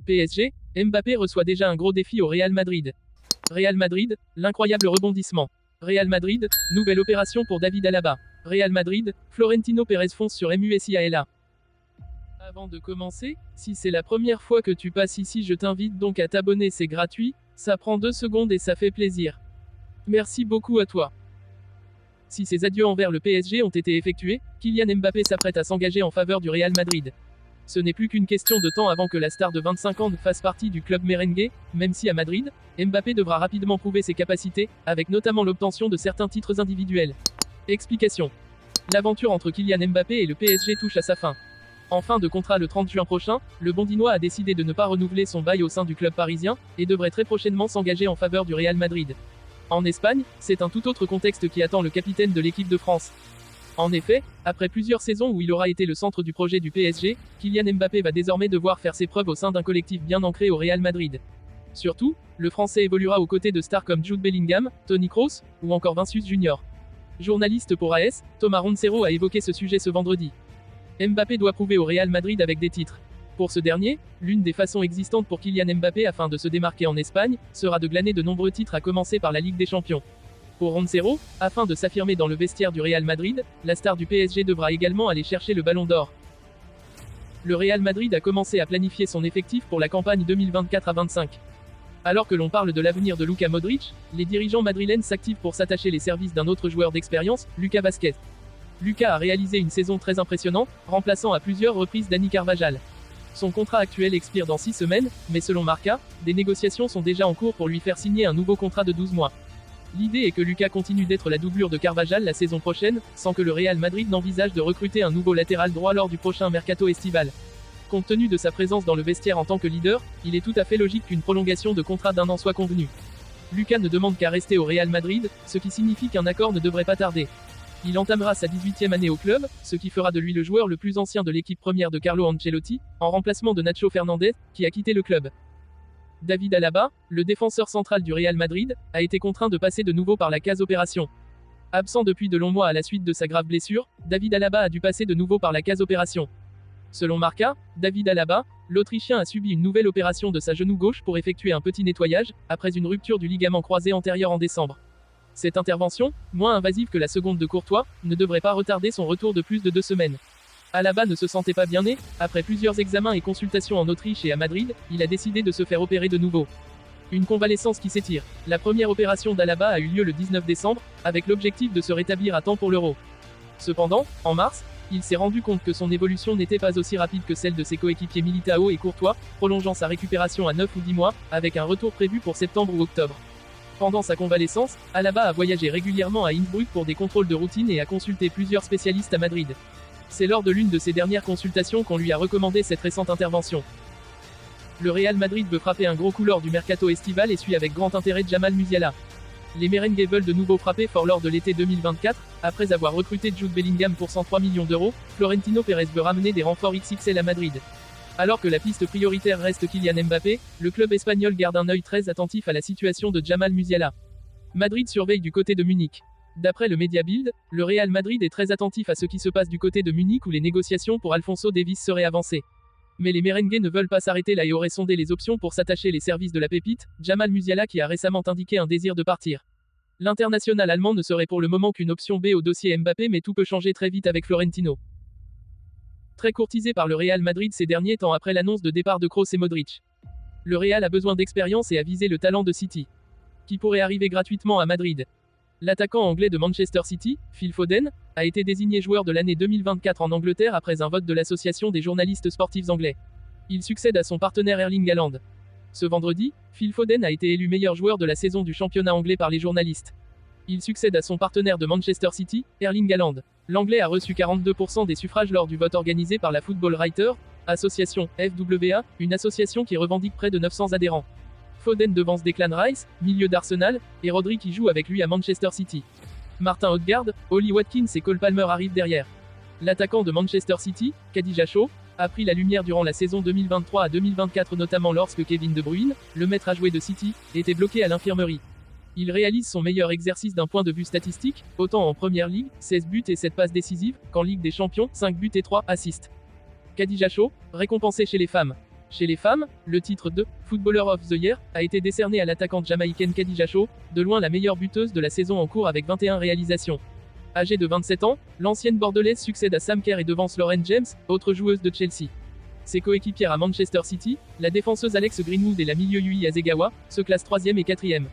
PSG, Mbappé reçoit déjà un gros défi au Real Madrid. Real Madrid, l'incroyable rebondissement. Real Madrid, nouvelle opération pour David Alaba. Real Madrid, Florentino Pérez fonce sur Musiala. Avant de commencer, si c'est la première fois que tu passes ici, je t'invite donc à t'abonner, c'est gratuit, ça prend 2 secondes et ça fait plaisir. Merci beaucoup à toi. Si ces adieux envers le PSG ont été effectués, Kylian Mbappé s'apprête à s'engager en faveur du Real Madrid. Ce n'est plus qu'une question de temps avant que la star de 25 ans fasse partie du club merengue, même si à Madrid, Mbappé devra rapidement prouver ses capacités, avec notamment l'obtention de certains titres individuels. Explication. L'aventure entre Kylian Mbappé et le PSG touche à sa fin. En fin de contrat le 30 juin prochain, le Bondinois a décidé de ne pas renouveler son bail au sein du club parisien, et devrait très prochainement s'engager en faveur du Real Madrid. En Espagne, c'est un tout autre contexte qui attend le capitaine de l'équipe de France. En effet, après plusieurs saisons où il aura été le centre du projet du PSG, Kylian Mbappé va désormais devoir faire ses preuves au sein d'un collectif bien ancré au Real Madrid. Surtout, le Français évoluera aux côtés de stars comme Jude Bellingham, Toni Kroos, ou encore Vinicius Junior. Journaliste pour AS, Thomas Roncero a évoqué ce sujet ce vendredi. Mbappé doit prouver au Real Madrid avec des titres. Pour ce dernier, l'une des façons existantes pour Kylian Mbappé afin de se démarquer en Espagne, sera de glaner de nombreux titres à commencer par la Ligue des Champions. Pour Roncero, afin de s'affirmer dans le vestiaire du Real Madrid, la star du PSG devra également aller chercher le ballon d'or. Le Real Madrid a commencé à planifier son effectif pour la campagne 2024 à 25. Alors que l'on parle de l'avenir de Luka Modric, les dirigeants madrilènes s'activent pour s'attacher les services d'un autre joueur d'expérience, Lucas Vazquez. Lucas a réalisé une saison très impressionnante, remplaçant à plusieurs reprises Dani Carvajal. Son contrat actuel expire dans 6 semaines, mais selon Marca, des négociations sont déjà en cours pour lui faire signer un nouveau contrat de 12 mois. L'idée est que Lucas continue d'être la doublure de Carvajal la saison prochaine, sans que le Real Madrid n'envisage de recruter un nouveau latéral droit lors du prochain mercato estival. Compte tenu de sa présence dans le vestiaire en tant que leader, il est tout à fait logique qu'une prolongation de contrat d'1 an soit convenue. Lucas ne demande qu'à rester au Real Madrid, ce qui signifie qu'un accord ne devrait pas tarder. Il entamera sa 18e année au club, ce qui fera de lui le joueur le plus ancien de l'équipe première de Carlo Ancelotti, en remplacement de Nacho Fernandez, qui a quitté le club. David Alaba, le défenseur central du Real Madrid, a été contraint de passer de nouveau par la case opération. Absent depuis de longs mois à la suite de sa grave blessure, David Alaba a dû passer de nouveau par la case opération. Selon Marca, David Alaba, l'Autrichien a subi une nouvelle opération de sa genou gauche pour effectuer un petit nettoyage, après une rupture du ligament croisé antérieur en décembre. Cette intervention, moins invasive que la seconde de Courtois, ne devrait pas retarder son retour de plus de 2 semaines. Alaba ne se sentait pas bien né, après plusieurs examens et consultations en Autriche et à Madrid, il a décidé de se faire opérer de nouveau. Une convalescence qui s'étire. La première opération d'Alaba a eu lieu le 19 décembre, avec l'objectif de se rétablir à temps pour l'Euro. Cependant, en mars, il s'est rendu compte que son évolution n'était pas aussi rapide que celle de ses coéquipiers Militao et Courtois, prolongeant sa récupération à 9 ou 10 mois, avec un retour prévu pour septembre ou octobre. Pendant sa convalescence, Alaba a voyagé régulièrement à Innsbruck pour des contrôles de routine et a consulté plusieurs spécialistes à Madrid. C'est lors de l'une de ses dernières consultations qu'on lui a recommandé cette récente intervention. Le Real Madrid veut frapper un gros coup lors du mercato estival et suit avec grand intérêt Jamal Musiala. Les merengues veulent de nouveau frapper fort lors de l'été 2024, après avoir recruté Jude Bellingham pour 103 millions d'euros, Florentino Pérez veut ramener des renforts XXL à Madrid. Alors que la piste prioritaire reste Kylian Mbappé, le club espagnol garde un œil très attentif à la situation de Jamal Musiala. Madrid surveille du côté de Munich. D'après le Media Bild, le Real Madrid est très attentif à ce qui se passe du côté de Munich où les négociations pour Alphonso Davies seraient avancées. Mais les merengues ne veulent pas s'arrêter là et auraient sondé les options pour s'attacher les services de la pépite, Jamal Musiala qui a récemment indiqué un désir de partir. L'international allemand ne serait pour le moment qu'une option B au dossier Mbappé, mais tout peut changer très vite avec Florentino. Très courtisé par le Real Madrid ces derniers temps après l'annonce de départ de Kroos et Modric. Le Real a besoin d'expérience et a visé le talent de City, qui pourrait arriver gratuitement à Madrid. L'attaquant anglais de Manchester City, Phil Foden, a été désigné joueur de l'année 2024 en Angleterre après un vote de l'association des journalistes sportifs anglais. Il succède à son partenaire Erling Haaland. Ce vendredi, Phil Foden a été élu meilleur joueur de la saison du championnat anglais par les journalistes. Il succède à son partenaire de Manchester City, Erling Haaland. L'anglais a reçu 42% des suffrages lors du vote organisé par la Football Writers Association, FWA, une association qui revendique près de 900 adhérents. Foden devance Declan Rice, milieu d'Arsenal, et Rodri qui joue avec lui à Manchester City. Martin Odegaard, Ollie Watkins et Cole Palmer arrivent derrière. L'attaquant de Manchester City, Khadija Shaw, a pris la lumière durant la saison 2023 à 2024 notamment lorsque Kevin De Bruyne, le maître à jouer de City, était bloqué à l'infirmerie. Il réalise son meilleur exercice d'un point de vue statistique, autant en Première Ligue, 16 buts et 7 passes décisives, qu'en Ligue des Champions, 5 buts et 3 assists. Khadija Shaw, récompensée chez les femmes. Chez les femmes, le titre de Footballer of the Year a été décerné à l'attaquante jamaïcaine Khadija Shaw, de loin la meilleure buteuse de la saison en cours avec 21 réalisations. Âgée de 27 ans, l'ancienne bordelaise succède à Sam Kerr et devance Lauren James, autre joueuse de Chelsea. Ses coéquipières à Manchester City, la défenseuse Alex Greenwood et la milieu Yui Hasegawa, se classent 3e et 4e.